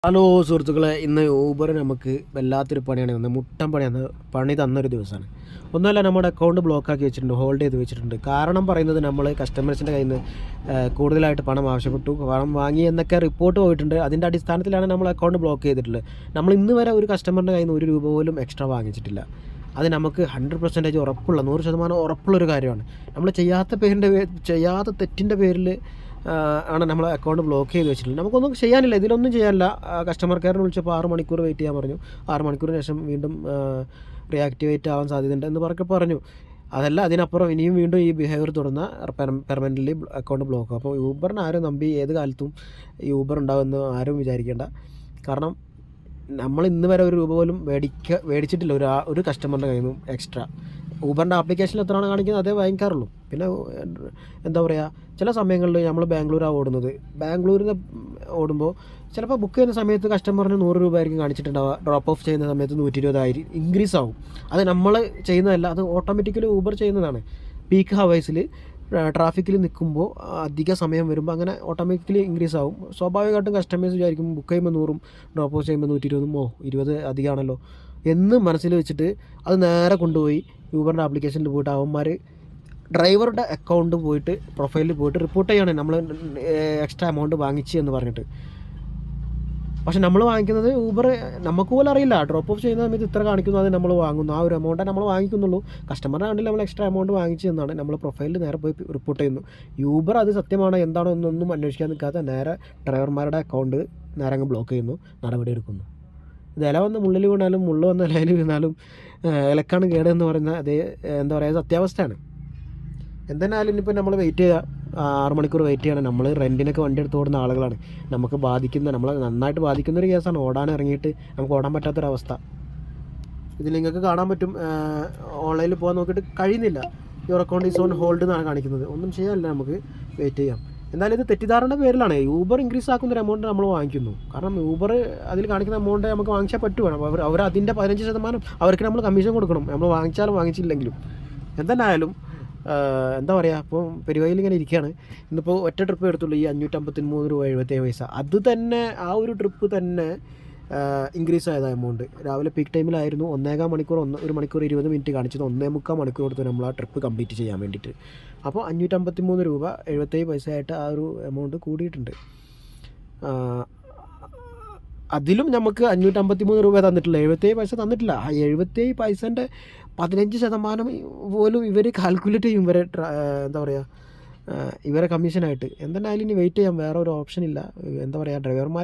Hello സുഹൃത്തുക്കളെ, ഇന്ന് Uber നമുക്ക് വല്ലാത്തൊരു പണിയാണ് തന്നത്. മുട്ടൻ പണി തന്നൊരു ദിവസമാണ്. ഒന്നുമല്ല, നമ്മുടെ അക്കൗണ്ട് ബ്ലോക്കാക്കി വെച്ചിട്ടുണ്ട്, ഹോൾഡ് ചെയ്ത് വെച്ചിട്ടുണ്ട്. കാരണം പറയുന്നത് നമ്മൾ കസ്റ്റമേഴ്സിൻ്റെ കയ്യിൽ നിന്ന് കൂടുതലായിട്ട് പണം ആവശ്യപ്പെട്ടു, പണം വാങ്ങി എന്നൊക്കെ റിപ്പോർട്ട് പോയിട്ടുണ്ട്. അതിൻ്റെ അടിസ്ഥാനത്തിലാണ് നമ്മൾ അക്കൗണ്ട് ബ്ലോക്ക് ചെയ്തിട്ടുള്ളത്. നമ്മൾ ഇന്ന് വരെ ഒരു കസ്റ്റമറിൻ്റെ കയ്യിൽ നിന്ന് ഒരു രൂപ പോലും എക്സ്ട്രാ വാങ്ങിച്ചിട്ടില്ല. അത് നമുക്ക് 100% ഉറപ്പുള്ള 100% ഉറപ്പുള്ളൊരു കാര്യമാണ്. നമ്മൾ ചെയ്യാത്ത തെറ്റിൻ്റെ പേരിൽ ആണ് നമ്മൾ അക്കൗണ്ട് ബ്ലോക്ക് ചെയ്ത് വെച്ചിട്ടുള്ളത്. നമുക്കൊന്നും ചെയ്യാനില്ല, ഇതിലൊന്നും ചെയ്യാനില്ല. കസ്റ്റമർ കെയറിന് വിളിച്ചപ്പോൾ 6 മണിക്കൂർ വെയിറ്റ് ചെയ്യാൻ പറഞ്ഞു. 6 മണിക്കൂറിന് ശേഷം വീണ്ടും റീആക്ടിവേറ്റ് ആവാൻ സാധ്യതയുണ്ട് എന്ന് പറഞ്ഞു. അതല്ല, അതിനപ്പുറം ഇനിയും വീണ്ടും ഈ ബിഹേവിയർ തുടർന്ന പെർമനൻ്റ്ലി അക്കൗണ്ട് ബ്ലോക്ക്. അപ്പോൾ യൂബറിന് ആരും നമ്പി ഏത് കാലത്തും ഈ യൂബർ ഉണ്ടാവുമെന്ന് ആരും വിചാരിക്കേണ്ട. കാരണം നമ്മൾ ഇന്ന് വരെ ഒരു രൂപ പോലും മേടിച്ചിട്ടില്ല ഒരു കസ്റ്റമറിൻ്റെ കയ്യിൽ നിന്നും എക്സ്ട്രാ. ഊബറിൻ്റെ ആപ്ലിക്കേഷനിൽ എത്രയാണ് കാണിക്കുന്നത് അതേ വാങ്ങിക്കാറുള്ളൂ. പിന്നെ എന്താ പറയുക, ചില സമയങ്ങളിൽ നമ്മൾ ബാംഗ്ലൂരാണ് ഓടുന്നത്. ബാംഗ്ലൂരിൽ നിന്ന് ഓടുമ്പോൾ ചിലപ്പോൾ ബുക്ക് ചെയ്യുന്ന സമയത്ത് കസ്റ്റമറിന് 100 രൂപ ആയിരിക്കും കാണിച്ചിട്ടുണ്ടാവുക. ഡ്രോപ്പ് ഓഫ് ചെയ്യുന്ന സമയത്ത് 120 ഇൻക്രീസ് ആവും. അത് നമ്മൾ ചെയ്യുന്നതല്ല, അത് ഓട്ടോമാറ്റിക്കലി ഊബർ ചെയ്യുന്നതാണ്. പീക്ക് ഹവേഴ്സിൽ ട്രാഫിക്കിൽ നിൽക്കുമ്പോൾ അധിക സമയം വരുമ്പോൾ അങ്ങനെ ഓട്ടോമാറ്റിക്കലി ഇൻക്രീസ് ആവും. സ്വാഭാവികമായിട്ടും കസ്റ്റമേഴ്സ് വിചാരിക്കും ബുക്ക് ചെയ്യുമ്പോൾ 100 ഡ്രോപ്പ് ഓഫ് ചെയ്യുമ്പോൾ 120 20 അധികമാണല്ലോ എന്ന് മനസ്സിൽ വെച്ചിട്ട് അത് നേരെ കൊണ്ടുപോയി യൂബറിൻ്റെ ആപ്ലിക്കേഷനിൽ പോയിട്ട് അവന്മാർ ഡ്രൈവറുടെ അക്കൗണ്ട് പോയിട്ട് പ്രൊഫൈലിൽ പോയിട്ട് റിപ്പോർട്ട് ചെയ്യാണ് നമ്മൾ എക്സ്ട്രാ എമൗണ്ട് വാങ്ങിച്ച് എന്ന് പറഞ്ഞിട്ട്. പക്ഷെ നമ്മൾ വാങ്ങിക്കുന്നത് ഊബർ നമുക്ക് പോലും അറിയില്ല. ഡ്രോപ്പ് ഓഫ് ചെയ്യുന്ന സമയത്ത് ഇത്ര കാണിക്കുന്നു, അത് നമ്മൾ വാങ്ങുന്നു. ആ ഒരു എമൗണ്ടേ നമ്മൾ വാങ്ങിക്കുന്നുള്ളൂ. കസ്റ്റമറിനെ കണ്ടില്ല നമ്മൾ എക്സ്ട്രാ എമൗണ്ട് വാങ്ങിച്ചു എന്നാണ് നമ്മൾ പ്രൊഫൈലിൽ നേരെ പോയി റിപ്പോർട്ട് ചെയ്യുന്നു. യൂബർ അത് സത്യമാണോ എന്താണോ എന്നൊന്നും അന്വേഷിക്കാൻ നിൽക്കാതെ നേരെ ഡ്രൈവർമാരുടെ അക്കൗണ്ട് നേരെ അങ്ങ് ബ്ലോക്ക് ചെയ്യുന്നു, നടപടി എടുക്കുന്നു. ഇത് ഇല വന്ന് മുള്ളിൽ വീണാലും മുള്ളു വന്ന് ഇലയിൽ വീണാലും ഇലക്കാണ് കേടെന്ന് പറയുന്ന അതേ എന്താ പറയുക സത്യാവസ്ഥയാണ്. എന്തായാലും ഇനിയിപ്പോൾ നമ്മൾ വെയിറ്റ് ചെയ്യുക, 6 മണിക്കൂർ വെയിറ്റ് ചെയ്യണം. നമ്മൾ റെൻറ്റിനൊക്കെ വണ്ടി എടുത്ത് ഓടുന്ന ആളുകളാണ്. നമുക്ക് നമ്മളെ നന്നായിട്ട് ബാധിക്കുന്നൊരു കേസാണ്. ഓടാൻ ഇറങ്ങിയിട്ട് നമുക്ക് ഓടാൻ പറ്റാത്തൊരവസ്ഥ. ഇതിൽ നിങ്ങൾക്ക് കാണാൻ പറ്റും, ഓൺലൈനിൽ പോകാൻ നോക്കിയിട്ട് കഴിയുന്നില്ല. Your account is on hold എന്നാണ് കാണിക്കുന്നത്. ഒന്നും ചെയ്യാനില്ല, നമുക്ക് വെയിറ്റ് ചെയ്യാം. എന്തായാലും ഇത് തെറ്റിദ്ധാരണയുടെ പേരിലാണ്. യൂബർ ഇൻക്രീസ് ആക്കുന്നൊരു എമൗണ്ട് നമ്മൾ വാങ്ങിക്കുന്നു. കാരണം യൂബർ അതിൽ കാണിക്കുന്ന എമൗണ്ട് നമുക്ക് വാങ്ങിച്ചാൽ പറ്റുവാണ്. അവർ അതിൻ്റെ 15% അവർക്ക് നമ്മൾ കമ്മീഷൻ കൊടുക്കണം, നമ്മൾ വാങ്ങിച്ചാലും വാങ്ങിച്ചില്ലെങ്കിലും. എന്തായാലും എന്താ പറയുക, ഇപ്പോൾ പെരുവയിൽ ഇങ്ങനെ ഇരിക്കുകയാണ്. ഇന്നിപ്പോൾ ഒറ്റ ട്രിപ്പ് എടുത്തുള്ളൂ, ഈ 553 രൂപ 77 അത് തന്നെ ആ ഒരു ട്രിപ്പ് തന്നെ ഇൻക്രീസ് ആയത് എമൗണ്ട്. രാവിലെ പീക്ക് ടൈമിലായിരുന്നു 1.25 മണിക്കൂർ 1 മണിക്കൂർ 20 മിനിറ്റ് കാണിച്ചത്. 1.25 മണിക്കൂർ കൊടുത്ത് നമ്മൾ ആ ട്രിപ്പ് കംപ്ലീറ്റ് ചെയ്യാൻ വേണ്ടിയിട്ട്. അപ്പോൾ 553 രൂപ 77 ആയിട്ട് ആ ഒരു എമൗണ്ട് കൂടിയിട്ടുണ്ട്. അതിലും നമുക്ക് 553 രൂപ തന്നിട്ടില്ല, 77 തന്നിട്ടില്ല. ആ 77 15% പോലും ഇവർ കാൽക്കുലേറ്റ് ചെയ്യും, എന്താ പറയുക ഇവരെ കമ്മീഷനായിട്ട്. എന്തായാലും ഇനി വെയിറ്റ് ചെയ്യാം, വേറെ ഒരു ഓപ്ഷൻ ഇല്ല. എന്താ പറയുക, ഡ്രൈവർമാർ